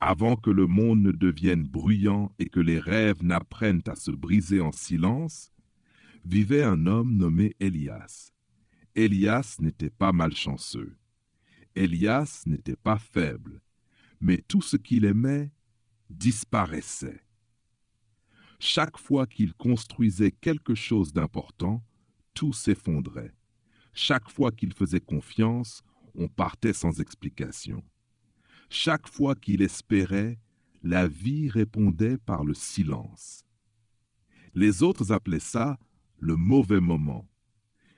Avant que le monde ne devienne bruyant et que les rêves n'apprennent à se briser en silence, vivait un homme nommé Élias. Élias n'était pas malchanceux. Élias n'était pas faible, mais tout ce qu'il aimait disparaissait. Chaque fois qu'il construisait quelque chose d'important, tout s'effondrait. Chaque fois qu'il faisait confiance, on partait sans explication. Chaque fois qu'il espérait, la vie répondait par le silence. Les autres appelaient ça le mauvais moment,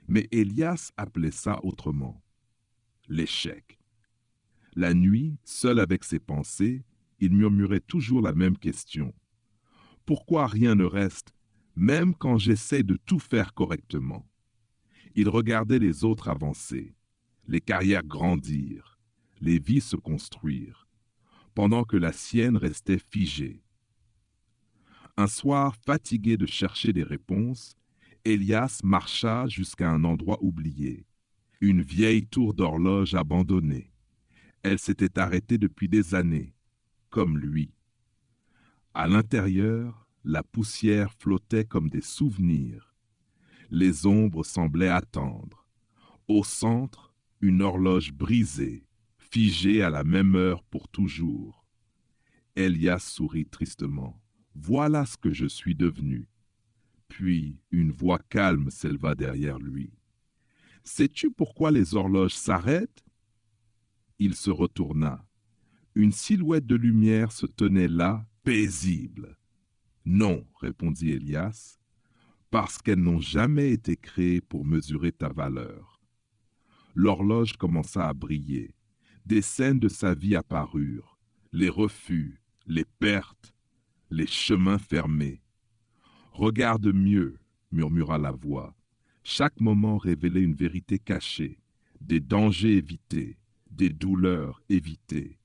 mais Élias appelait ça autrement, l'échec. La nuit, seul avec ses pensées, il murmurait toujours la même question. Pourquoi rien ne reste, même quand j'essaie de tout faire correctement? Il regardait les autres avancer, les carrières grandir, les vies se construire, pendant que la sienne restait figée. Un soir, fatigué de chercher des réponses, Élias marcha jusqu'à un endroit oublié, une vieille tour d'horloge abandonnée. Elle s'était arrêtée depuis des années, comme lui. À l'intérieur, la poussière flottait comme des souvenirs. Les ombres semblaient attendre. Au centre, une horloge brisée, figée à la même heure pour toujours. Élias sourit tristement. Voilà ce que je suis devenu. Puis une voix calme s'éleva derrière lui. Sais-tu pourquoi les horloges s'arrêtent? Il se retourna. Une silhouette de lumière se tenait là, paisible. Non, répondit Élias, parce qu'elles n'ont jamais été créées pour mesurer ta valeur. L'horloge commença à briller. Des scènes de sa vie apparurent, les refus, les pertes, les chemins fermés. Regarde mieux, murmura la voix. Chaque moment révélait une vérité cachée, des dangers évités, des douleurs évitées.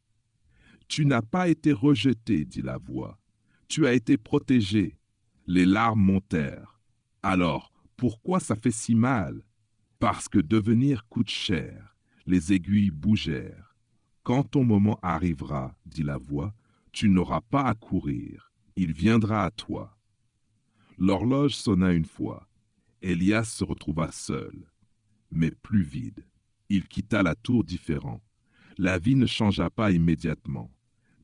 Tu n'as pas été rejeté, dit la voix. Tu as été protégé. Les larmes montèrent. Alors, pourquoi ça fait si mal? Parce que devenir coûte cher. Les aiguilles bougèrent. Quand ton moment arrivera, dit la voix, tu n'auras pas à courir. Il viendra à toi. L'horloge sonna une fois. Élias se retrouva seul, mais plus vide. Il quitta la tour différent. La vie ne changea pas immédiatement.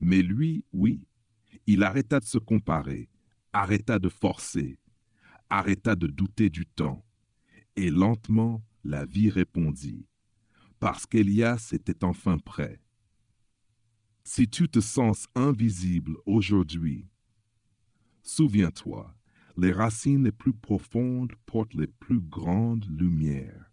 Mais lui, oui, il arrêta de se comparer, arrêta de forcer, arrêta de douter du temps. Et lentement, la vie répondit, parce qu'Élias était enfin prêt. Si tu te sens invisible aujourd'hui, souviens-toi, les racines les plus profondes portent les plus grandes lumières.